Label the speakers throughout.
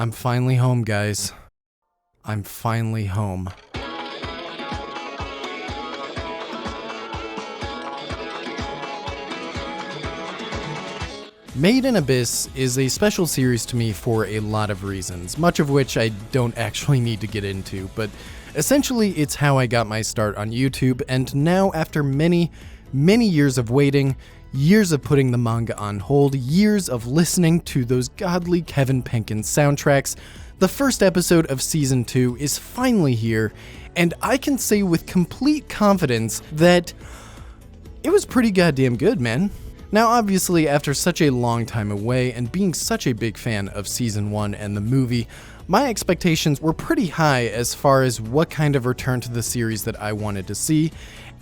Speaker 1: I'm finally home, guys. I'm finally home. Made in Abyss is a special series to me for a lot of reasons, much of which I don't actually need to get into, but essentially it's how I got my start on YouTube, and now after many years of waiting, years of putting the manga on hold, years of listening to those godly Kevin Penkin soundtracks, the first episode of Season 2 is finally here, and I can say with complete confidence that it was pretty goddamn good, man. Now obviously, after such a long time away and being such a big fan of Season 1 and the movie, my expectations were pretty high as far as what kind of return to the series that I wanted to see,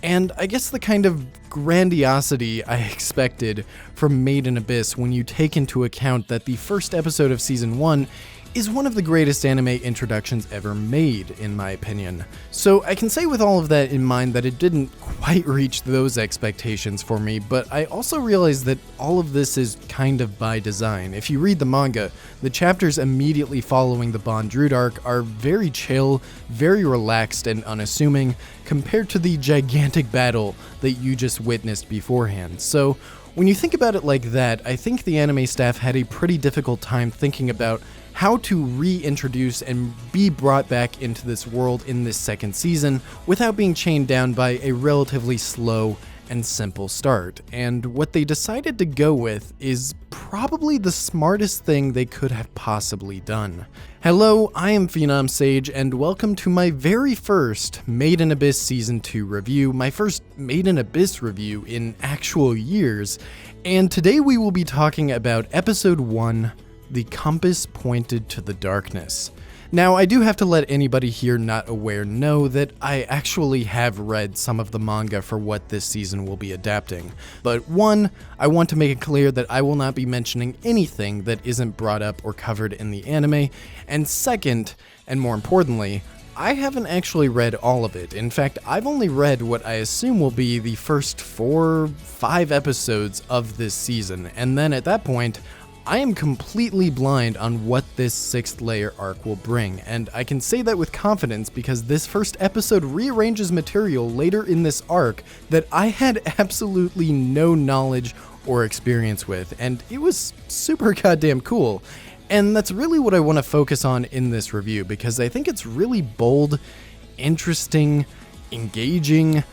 Speaker 1: and I guess the kind of grandiosity I expected from Made in Abyss when you take into account that the first episode of Season 1 is one of the greatest anime introductions ever made, in my opinion. So I can say with all of that in mind that it didn't quite reach those expectations for me, but I also realize that all of this is kind of by design. If you read the manga, the chapters immediately following the Bondrewd arc are very chill, very relaxed and unassuming, compared to the gigantic battle that you just witnessed beforehand. So when you think about it like that, I think the anime staff had a pretty difficult time thinking about how to reintroduce and be brought back into this world in this second season without being chained down by a relatively slow and simple start. And what they decided to go with is probably the smartest thing they could have possibly done. Hello, I am Phenom Sage, and welcome to my very first Made in Abyss Season 2 review, my first Made in Abyss review in actual years, and today we will be talking about Episode 1, The Compass Pointed to the Darkness. Now, I do have to let anybody here not aware know that I actually have read some of the manga for what this season will be adapting. But one, I want to make it clear that I will not be mentioning anything that isn't brought up or covered in the anime. And second, and more importantly, I haven't actually read all of it. In fact, I've only read what I assume will be the first 4-5 episodes of this season. And then at that point, I am completely blind on what this 6th layer arc will bring, and I can say that with confidence because this first episode rearranges material later in this arc that I had absolutely no knowledge or experience with, and it was super goddamn cool. And that's really what I want to focus on in this review, because I think it's really bold, interesting, engaging,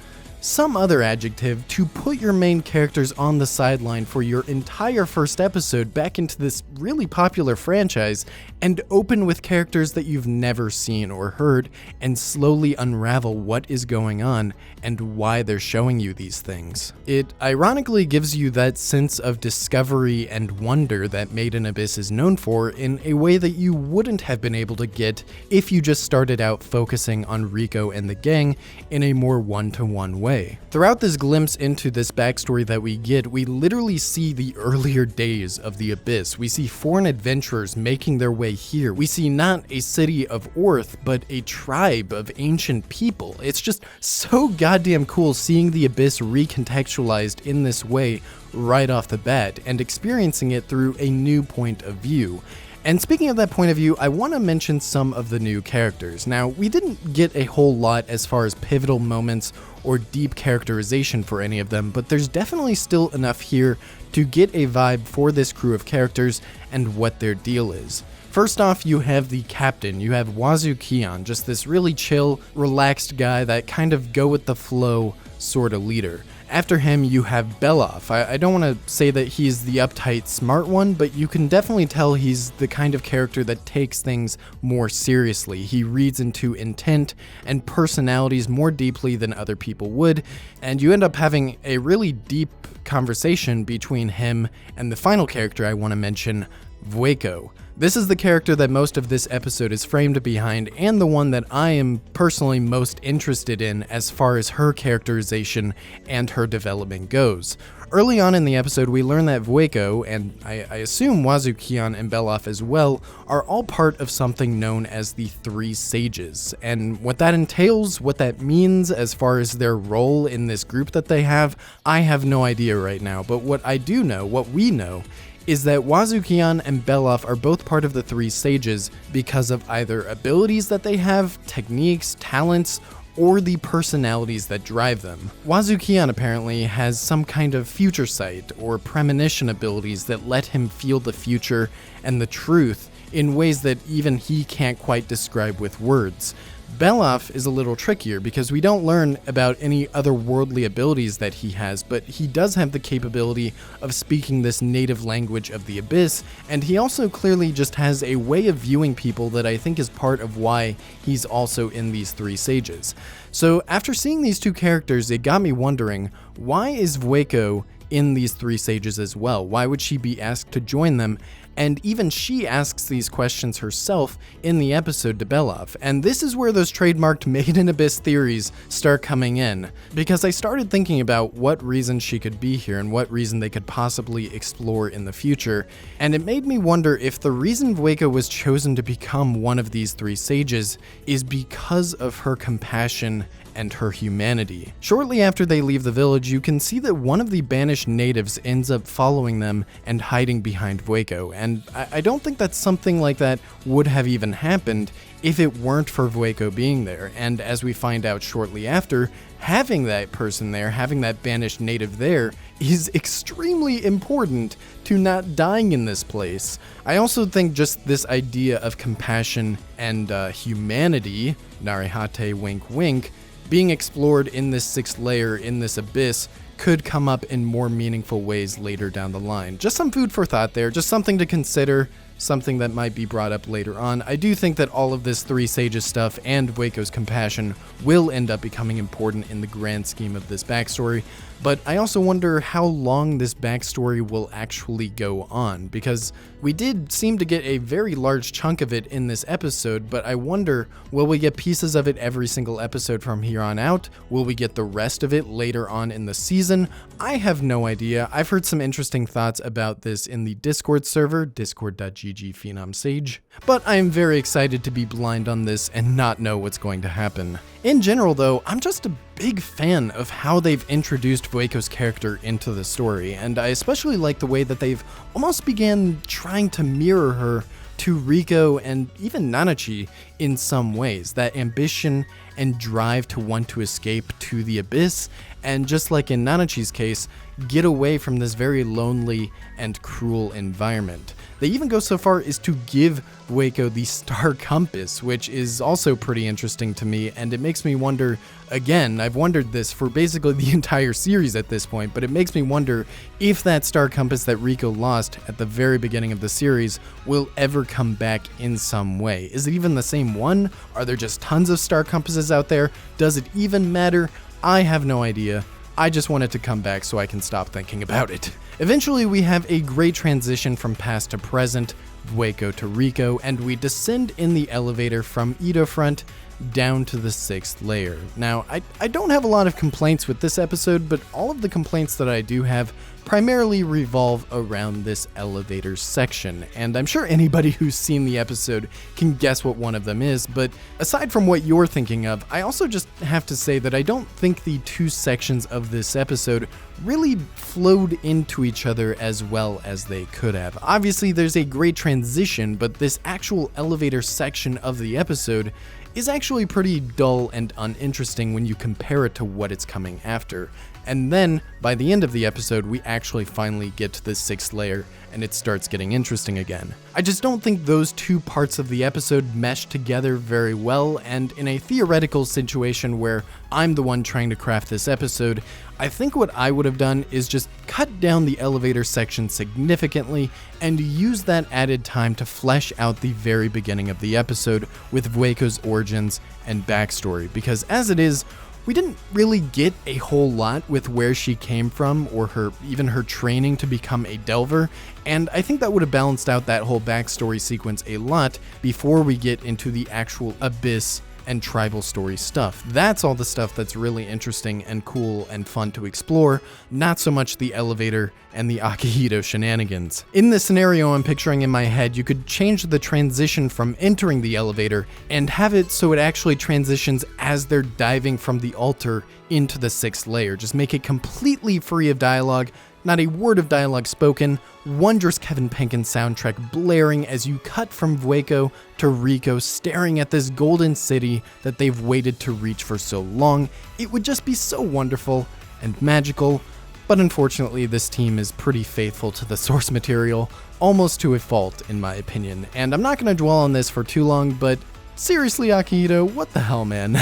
Speaker 1: some other adjective, to put your main characters on the sideline for your entire first episode back into this really popular franchise and open with characters that you've never seen or heard and slowly unravel what is going on and why they're showing you these things. It ironically gives you that sense of discovery and wonder that Made in Abyss is known for in a way that you wouldn't have been able to get if you just started out focusing on Riko and the gang in a more one-to-one way. Throughout this glimpse into this backstory that we get, we literally see the earlier days of the Abyss. We see foreign adventurers making their way here. We see not a city of Orth, but a tribe of ancient people. It's just so goddamn cool seeing the Abyss recontextualized in this way right off the bat and experiencing it through a new point of view. And speaking of that point of view, I want to mention some of the new characters. Now, we didn't get a whole lot as far as pivotal moments or deep characterization for any of them, but there's definitely still enough here to get a vibe for this crew of characters and what their deal is. First off, you have the captain. You have Wazu Kion, just this really chill, relaxed guy that kind of go with the flow sort of leader. After him, you have Belaf. I don't want to say that he's the uptight, smart one, but you can definitely tell he's the kind of character that takes things more seriously. He reads into intent and personalities more deeply than other people would, and you end up having a really deep conversation between him and the final character I want to mention, Vueko. This is the character that most of this episode is framed behind, and the one that I am personally most interested in as far as her characterization and her development goes. Early on in the episode, we learn that Vueko, and I assume Wazu Kion and Belaf as well, are all part of something known as the Three Sages. And what that entails, what that means as far as their role in this group that they have, I have no idea right now. But what I do know, what we know, is that Wazukian and Belaf are both part of the three sages because of either abilities that they have, techniques, talents, or the personalities that drive them. Wazukian apparently has some kind of future sight or premonition abilities that let him feel the future and the truth in ways that even he can't quite describe with words. Belaf is a little trickier because we don't learn about any otherworldly abilities that he has, but he does have the capability of speaking this native language of the Abyss, and he also clearly just has a way of viewing people that I think is part of why he's also in these three sages. So after seeing these two characters, it got me wondering, why is Vueko in these three sages as well? Why would she be asked to join them? And even she asks these questions herself in the episode to Belaf. And this is where those trademarked Made in Abyss theories start coming in, because I started thinking about what reason she could be here and what reason they could possibly explore in the future. And it made me wonder if the reason Vueko was chosen to become one of these three sages is because of her compassion and her humanity. Shortly after they leave the village, you can see that one of the banished natives ends up following them and hiding behind Vueko, and I don't think that something like that would have even happened if it weren't for Vueko being there, and as we find out shortly after, having that person there, having that banished native there, is extremely important to not dying in this place. I also think just this idea of compassion and humanity, Narihate wink wink, being explored in this sixth layer, in this abyss, could come up in more meaningful ways later down the line. Just some food for thought there, just something to consider, something that might be brought up later on. I do think that all of this Three Sages stuff and Vueko's compassion will end up becoming important in the grand scheme of this backstory, but I also wonder how long this backstory will actually go on, because we did seem to get a very large chunk of it in this episode, but I wonder, will we get pieces of it every single episode from here on out? Will we get the rest of it later on in the season? I have no idea. I've heard some interesting thoughts about this in the Discord server, discord.gg Phenom Sage, but I am very excited to be blind on this and not know what's going to happen. In general though, I'm just a big fan of how they've introduced Vueko's character into the story, and I especially like the way that they've almost began trying to mirror her to Riko and even Nanachi in some ways. That ambition and drive to want to escape to the abyss, and just like in Nanachi's case, get away from this very lonely and cruel environment. They even go so far as to give Vueko the Star Compass, which is also pretty interesting to me, and it makes me wonder, again, I've wondered this for basically the entire series at this point, but it makes me wonder if that Star Compass that Riko lost at the very beginning of the series will ever come back in some way. Is it even the same one? Are there just tons of Star Compasses out there? Does it even matter? I have no idea. I just want it to come back so I can stop thinking about it. Eventually, we have a great transition from past to present, Vueko to Riko, and we descend in the elevator from Edo Front down to the 6th layer. Now, I don't have a lot of complaints with this episode, but all of the complaints that I do have primarily revolve around this elevator section, and I'm sure anybody who's seen the episode can guess what one of them is, but aside from what you're thinking of, I also just have to say that I don't think the two sections of this episode really flowed into each other as well as they could have. Obviously, there's a great transition, but this actual elevator section of the episode is actually pretty dull and uninteresting when you compare it to what it's coming after. And then, by the end of the episode, we actually finally get to the 6th layer, and it starts getting interesting again. I just don't think those two parts of the episode mesh together very well, and in a theoretical situation where I'm the one trying to craft this episode, I think what I would have done is just cut down the elevator section significantly and use that added time to flesh out the very beginning of the episode with Vueko's origins and backstory, because as it is, we didn't really get a whole lot with where she came from or even her training to become a Delver, and I think that would have balanced out that whole backstory sequence a lot before we get into the actual Abyss and tribal story stuff. That's all the stuff that's really interesting and cool and fun to explore, not so much the elevator and the Akihito shenanigans. In this scenario I'm picturing in my head, you could change the transition from entering the elevator and have it so it actually transitions as they're diving from the altar into the 6th layer. Just make it completely free of dialogue, Not a word of dialogue spoken, wondrous Kevin Penkin soundtrack blaring as you cut from Vueko to Rico staring at this golden city that they've waited to reach for so long. It would just be so wonderful and magical, but unfortunately this team is pretty faithful to the source material, almost to a fault in my opinion. And I'm not going to dwell on this for too long, but seriously Akihito, what the hell, man?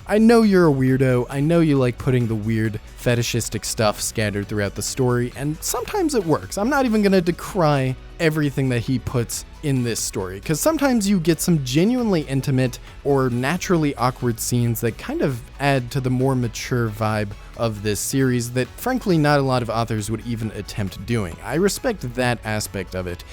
Speaker 1: I know you're a weirdo, I know you like putting the weird, fetishistic stuff scattered throughout the story, and sometimes it works. I'm not even gonna decry everything that he puts in this story, because sometimes you get some genuinely intimate or naturally awkward scenes that kind of add to the more mature vibe of this series that frankly not a lot of authors would even attempt doing. I respect that aspect of it.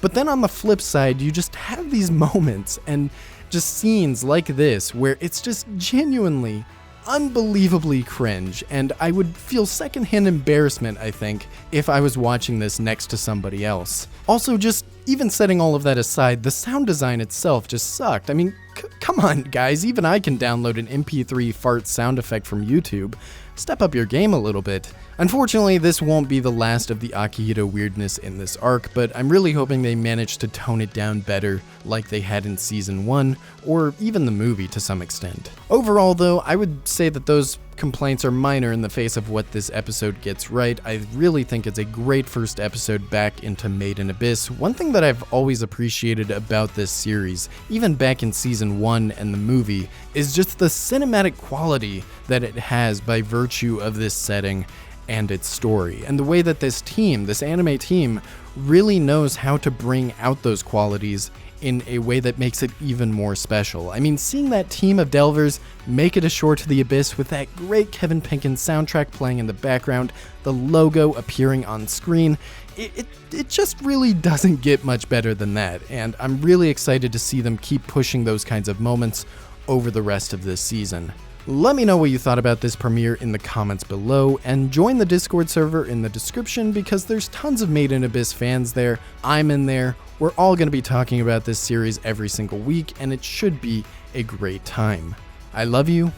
Speaker 1: But then on the flip side, you just have these moments and just scenes like this where it's just genuinely, unbelievably cringe, and I would feel secondhand embarrassment, I think, if I was watching this next to somebody else. Also, just even setting all of that aside, the sound design itself just sucked. I mean, come on, guys, even I can download an MP3 fart sound effect from YouTube. Step up your game a little bit. Unfortunately, this won't be the last of the Akihito weirdness in this arc, but I'm really hoping they manage to tone it down better like they had in Season 1, or even the movie to some extent. Overall though, I would say that those complaints are minor in the face of what this episode gets right. I really think it's a great first episode back into Made in Abyss. One thing that I've always appreciated about this series, even back in Season 1 and the movie, is just the cinematic quality that it has by virtue of this setting and its story, and the way that this team, this anime team, really knows how to bring out those qualities in a way that makes it even more special. I mean, seeing that team of delvers make it ashore to the abyss with that great Kevin Penkin soundtrack playing in the background, the logo appearing on screen, it just really doesn't get much better than that, and I'm really excited to see them keep pushing those kinds of moments over the rest of this season. Let me know what you thought about this premiere in the comments below, and join the Discord server in the description because there's tons of Made in Abyss fans there. I'm in there. We're all going to be talking about this series every single week, and it should be a great time. I love you,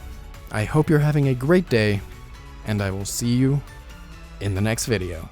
Speaker 1: I hope you're having a great day, and I will see you in the next video.